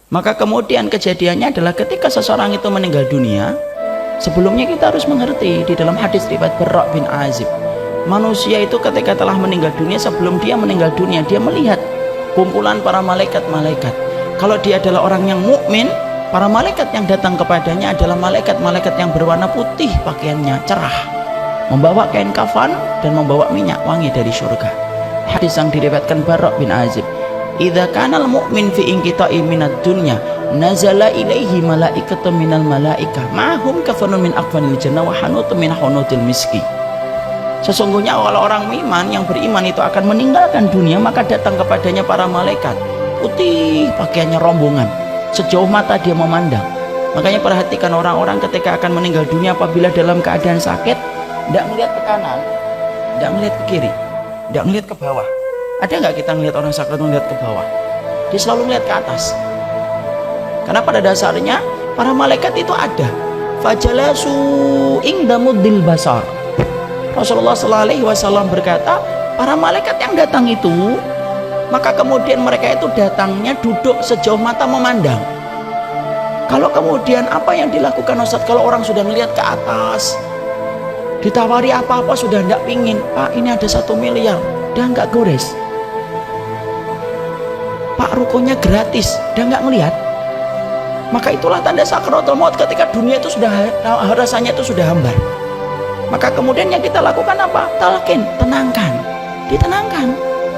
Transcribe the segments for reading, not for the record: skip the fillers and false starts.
Maka kemudian kejadiannya adalah ketika seseorang itu meninggal dunia, sebelumnya kita harus mengerti di dalam hadis riwayat Barra bin Azib, manusia itu ketika telah meninggal dunia, sebelum dia meninggal dunia dia melihat kumpulan para malaikat-malaikat. Kalau dia adalah orang yang mukmin, para malaikat yang datang kepadanya adalah malaikat-malaikat yang berwarna putih, pakaiannya cerah, membawa kain kafan dan membawa minyak wangi dari surga. Hadis yang diriwayatkan Barra bin Azib, idza kana al-mu'min fi inqita'i minad dunya nazala ilaihi malaikatun minal malaikah ma'hum kafanun min akfanil jannah wa hanutun min hunutil miski. Sesungguhnya kalau orang iman yang beriman itu akan meninggalkan dunia, maka datang kepadanya para malaikat putih, pakaiannya rombongan, sejauh mata dia memandang. Makanya perhatikan orang-orang ketika akan meninggal dunia, apabila dalam keadaan sakit, tidak melihat ke kanan, tidak melihat ke kiri, tidak melihat ke bawah. Ada nggak kita melihat orang sakit melihat ke bawah? Dia selalu melihat ke atas. Karena pada dasarnya para malaikat itu ada. Fajalasu ingdamuddil basar. Rasulullah SAW berkata, para malaikat yang datang itu, maka kemudian mereka itu datangnya duduk sejauh mata memandang. Kalau kemudian apa yang dilakukan Ustaz kalau orang sudah melihat ke atas, ditawari apa-apa sudah tidak pingin, Pak ini ada 1 miliar, udah nggak gores, Pak rukonya gratis, udah nggak ngelihat. Maka itulah tanda sakaratul maut, ketika dunia itu sudah rasanya itu sudah hambar. Maka kemudian yang kita lakukan apa? Talqin, tenangkan, ditenangkan.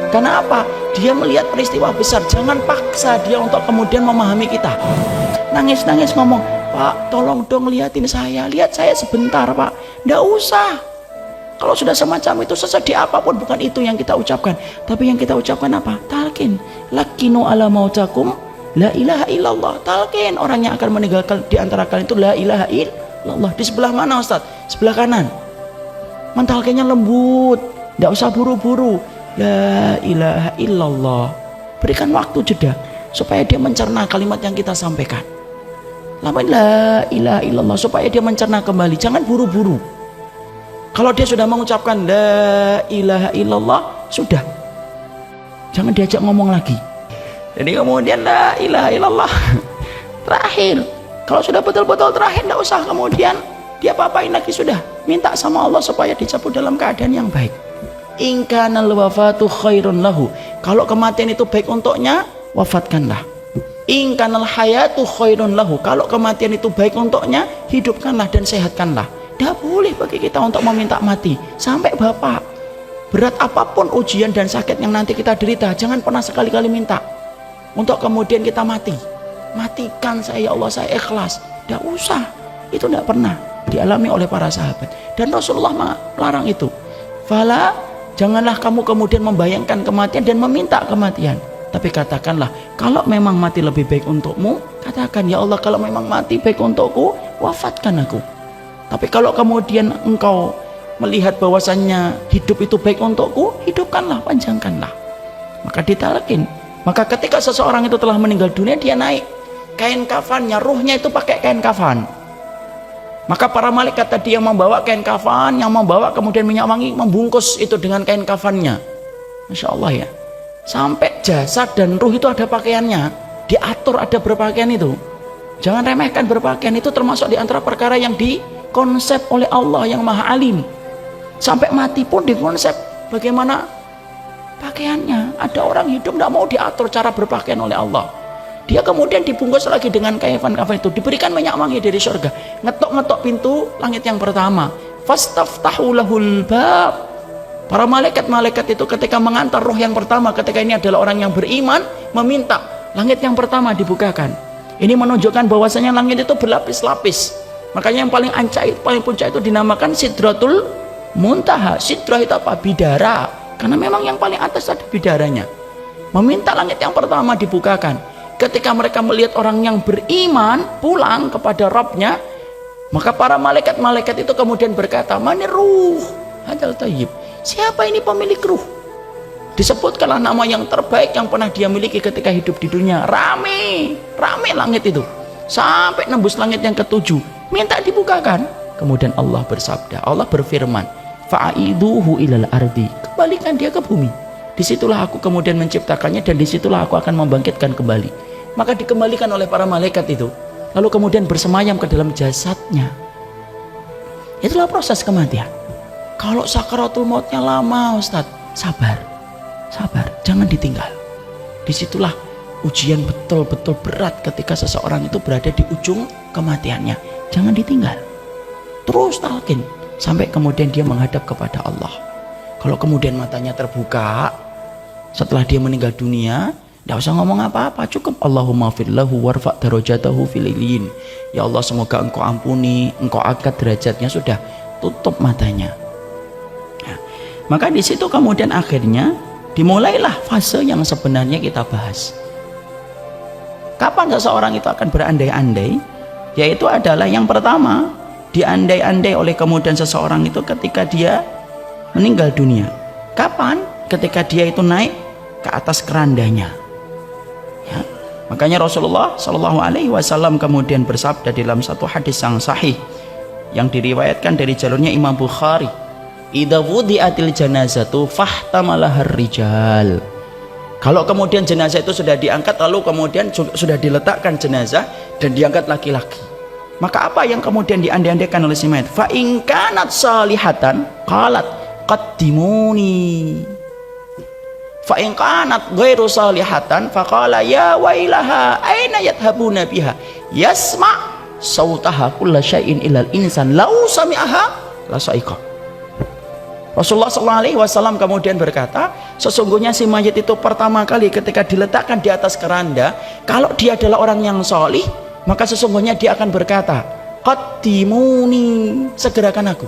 Karena apa? Dia melihat peristiwa besar, jangan paksa dia untuk kemudian memahami kita. Nangis-nangis ngomong, Pak tolong dong liatin saya, lihat saya sebentar Pak. Nggak usah. Kalau sudah semacam itu, sesedih apapun, bukan itu yang kita ucapkan. Tapi yang kita ucapkan apa? Talqin, lakinu ala mautakum la ilaha illallah. Talqin, orang yang akan meninggalkan di antara kalian itu la ilaha illallah. Di sebelah mana Ustaz? Sebelah kanan. Mentalkinnya lembut, tidak usah buru-buru. La ilaha illallah. Berikan waktu jeda supaya dia mencerna kalimat yang kita sampaikan. La ilaha illallah, supaya dia mencerna kembali. Jangan buru-buru. Kalau dia sudah mengucapkan la ilaha illallah, sudah, jangan diajak ngomong lagi. Jadi kemudian la ilaha illallah terakhir. Kalau sudah betul-betul terakhir, tidak usah kemudian dia apa-apain lagi, sudah minta sama Allah supaya dicabut dalam keadaan yang baik. In kanal wafatu khairun lahu, kalau kematian itu baik untuknya, wafatkanlah. In kanal hayatu khairun lahu, kalau kematian itu baik untuknya, hidupkanlah dan sehatkanlah. Tidak boleh bagi kita untuk meminta mati. Sampai Bapak, berat apapun ujian dan sakit yang nanti kita derita, jangan pernah sekali-kali minta untuk kemudian kita mati. Matikan saya ya Allah, saya ikhlas. Tidak usah. Itu tidak pernah dialami oleh para sahabat, dan Rasulullah melarang itu. Fala, janganlah kamu kemudian membayangkan kematian dan meminta kematian, tapi katakanlah, kalau memang mati lebih baik untukmu, katakan ya Allah, kalau memang mati baik untukku, wafatkan aku. Tapi kalau kemudian engkau melihat bahwasannya hidup itu baik untukku, hidupkanlah, panjangkanlah. Maka ditalqin. Maka ketika seseorang itu telah meninggal dunia, dia naik kain kafannya, ruhnya itu pakai kain kafan. Maka para malaikat tadi yang membawa kain kafan, yang membawa kemudian minyak wangi, membungkus itu dengan kain kafannya. Masya Allah ya, sampai jasad dan ruh itu ada pakaiannya, diatur, ada berpakaian itu. Jangan remehkan berpakaian, itu termasuk di antara perkara yang dikonsep oleh Allah yang maha alim. Sampai mati pun dikonsep bagaimana pakaiannya. Ada orang hidup tidak mau diatur cara berpakaian oleh Allah, dia kemudian dibungkus lagi dengan kafan itu, diberikan minyak wangi dari surga. Ngetok-ngetok pintu langit yang pertama, fastaftahu lahul bab. Para malaikat-malaikat itu ketika mengantar roh yang pertama, ketika ini adalah orang yang beriman, meminta langit yang pertama dibukakan. Ini menunjukkan bahwasanya langit itu berlapis-lapis. Makanya yang paling ancak, paling puncak itu dinamakan Sidratul Muntaha. Sidrah itu apa? Bidara. Karena memang yang paling atas ada bidaranya. Meminta langit yang pertama dibukakan. Ketika mereka melihat orang yang beriman pulang kepada Rabbnya, maka para malaikat-malaikat itu kemudian berkata, Manir ruh hadal tayyib, siapa ini pemilik ruh? Disebutkanlah nama yang terbaik yang pernah dia miliki ketika hidup di dunia. Rame langit itu sampai nembus langit yang ketujuh, minta dibukakan. Kemudian Allah bersabda, Allah berfirman, fa'iduhu ilal ardi, kembalikan dia ke bumi. Disitulah aku kemudian menciptakannya, dan disitulah aku akan membangkitkan kembali. maka dikembalikan oleh para malaikat itu, lalu kemudian bersemayam ke dalam jasadnya. Itulah proses kematian. Kalau sakaratul mautnya lama, Ustaz, sabar, jangan ditinggal. Disitulah ujian betul-betul berat ketika seseorang itu berada di ujung kematiannya. Jangan ditinggal, terus talqin sampai kemudian dia menghadap kepada Allah. Kalau kemudian matanya terbuka setelah dia meninggal dunia, tidak usah ngomong apa-apa, cukup Allahumma firlahu warfa' darajatahu fil illiyin. Ya Allah, semoga engkau ampuni, engkau angkat derajatnya, sudah, tutup matanya. Nah, maka di situ kemudian akhirnya dimulailah fase yang sebenarnya kita bahas. Kapan seseorang itu akan berandai-andai? Yaitu adalah yang pertama, diandai-andai oleh kemudian seseorang itu ketika dia meninggal dunia. Kapan? Ketika dia itu naik ke atas kerandanya. Ya. Makanya Rasulullah Shallallahu Alaihi Wasallam kemudian bersabda dalam satu hadis yang sahih yang diriwayatkan dari jalurnya Imam Bukhari, "Idza wudi'atil janazatu fahtamalahar rijal." Kalau kemudian jenazah itu sudah diangkat, lalu kemudian sudah diletakkan jenazah dan diangkat laki-laki, maka apa yang kemudian diandai-andaikan oleh si mayat? Fa in kanat salihatan qalat qaddimuni. Fa in kanat ghairu salihatan faqala ya wailaha aina yadhhabuna biha yasma sautaha kulla syai'in ilal insan lau sami'aha la sa'iqa. Rasulullah SAW kemudian berkata, sesungguhnya si mayat itu pertama kali ketika diletakkan di atas keranda, kalau dia adalah orang yang solih, maka sesungguhnya dia akan berkata, qaddimuni, segerakan aku.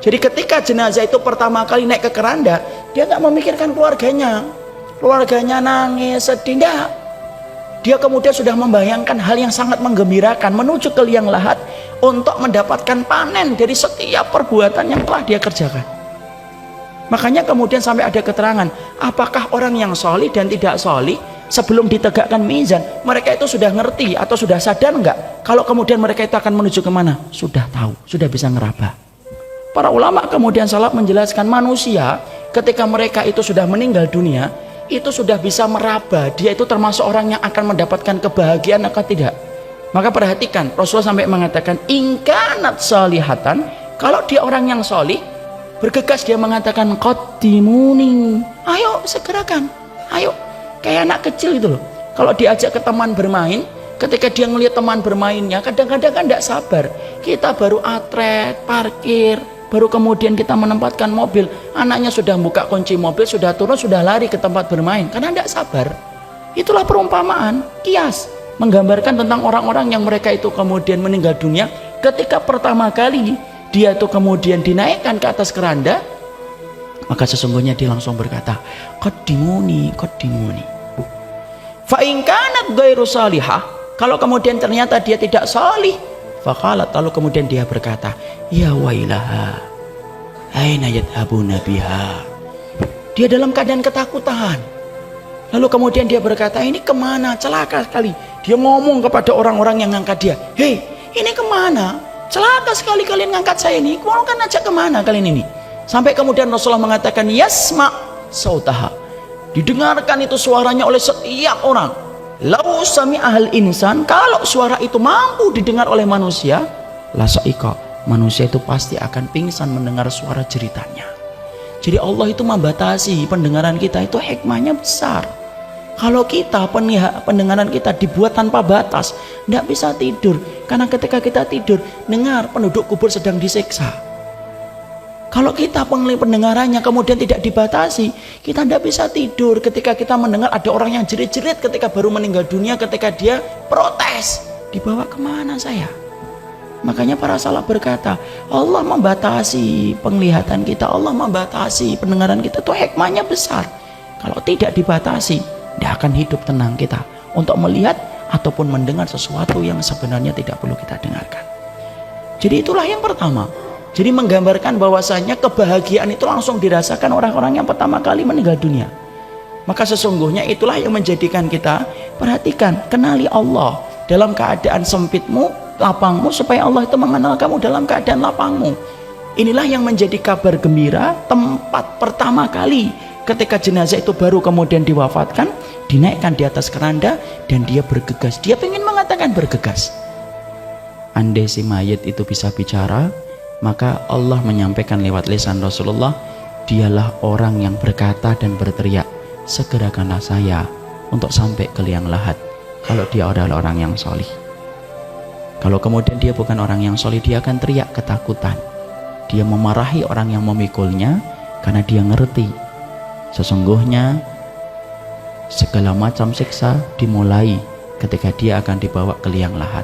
Jadi ketika jenazah itu pertama kali naik ke keranda, dia nggak memikirkan keluarganya nangis, sedih, enggak. Dia kemudian sudah membayangkan hal yang sangat menggembirakan, menuju ke liang lahat untuk mendapatkan panen dari setiap perbuatan yang telah dia kerjakan. Makanya kemudian sampai ada keterangan, apakah orang yang solih dan tidak solih sebelum ditegakkan mizan, mereka itu sudah ngerti atau sudah sadar enggak kalau kemudian mereka itu akan menuju kemana? Sudah tahu, sudah bisa ngeraba. Para ulama kemudian salaf menjelaskan, manusia ketika mereka itu sudah meninggal dunia, itu sudah bisa meraba dia itu termasuk orang yang akan mendapatkan kebahagiaan atau tidak. Maka perhatikan, Rasulullah sampai mengatakan ingkanat salihatan, kalau dia orang yang solih, bergegas dia mengatakan qaddimuni, ayo segerakan, ayo. Kayak anak kecil itu loh, kalau diajak ke teman bermain, ketika dia ngelihat teman bermainnya, kadang-kadang kan tidak sabar. Kita baru atret, parkir, baru kemudian kita menempatkan mobil, anaknya sudah buka kunci mobil, sudah turun, sudah lari ke tempat bermain karena tidak sabar. Itulah perumpamaan, kias, menggambarkan tentang orang-orang yang mereka itu kemudian meninggal dunia ketika pertama kali dia itu kemudian dinaikkan ke atas keranda, maka sesungguhnya dia langsung berkata qaddimuni, qaddimuni. Fa in kanat ghairu salihah, kalau kemudian ternyata dia tidak salih, faqalat, lalu kemudian dia berkata ya wailaha aina yadhhabuna biha. Dia dalam keadaan ketakutan, lalu kemudian dia berkata ini kemana, celaka sekali. Dia ngomong kepada orang-orang yang ngangkat dia, hei ini kemana, celaka sekali kalian ngangkat saya ini, mau kan ajak kemana kalian ini. Sampai kemudian Rasulullah mengatakan yasma sautaha, didengarkan itu suaranya oleh setiap orang. Lau sami'ahal insan, kalau suara itu mampu didengar oleh manusia, la sa'iqa, manusia itu pasti akan pingsan mendengar suara jeritannya. Jadi Allah itu membatasi pendengaran kita, itu hikmahnya besar. Kalau kita pendengaran kita dibuat tanpa batas, tidak bisa tidur, karena ketika kita tidur dengar penduduk kubur sedang disiksa. Kalau kita pendengarannya kemudian tidak dibatasi, kita tidak bisa tidur ketika kita mendengar ada orang yang jerit-jerit ketika baru meninggal dunia, ketika dia protes, dibawa kemana saya? Makanya para salaf berkata, Allah membatasi penglihatan kita, Allah membatasi pendengaran kita, itu hikmahnya besar. Kalau tidak dibatasi, tidak akan hidup tenang kita untuk melihat ataupun mendengar sesuatu yang sebenarnya tidak perlu kita dengarkan. Jadi itulah yang pertama. Jadi menggambarkan bahwasanya kebahagiaan itu langsung dirasakan orang-orang yang pertama kali meninggal dunia. Maka sesungguhnya itulah yang menjadikan kita perhatikan, kenali Allah dalam keadaan sempitmu, lapangmu, supaya Allah itu mengenal kamu dalam keadaan lapangmu. Inilah yang menjadi kabar gembira tempat pertama kali ketika jenazah itu baru kemudian diwafatkan, dinaikkan di atas keranda dan dia bergegas, dia ingin mengatakan bergegas. Andai si mayit itu bisa bicara, maka Allah menyampaikan lewat lisan Rasulullah, dialah orang yang berkata dan berteriak, segerakanlah saya untuk sampai ke liang lahat, kalau dia adalah orang yang solih. Kalau kemudian dia bukan orang yang solih, dia akan teriak ketakutan, dia memarahi orang yang memikulnya, karena dia ngerti sesungguhnya segala macam siksa dimulai ketika dia akan dibawa ke liang lahat.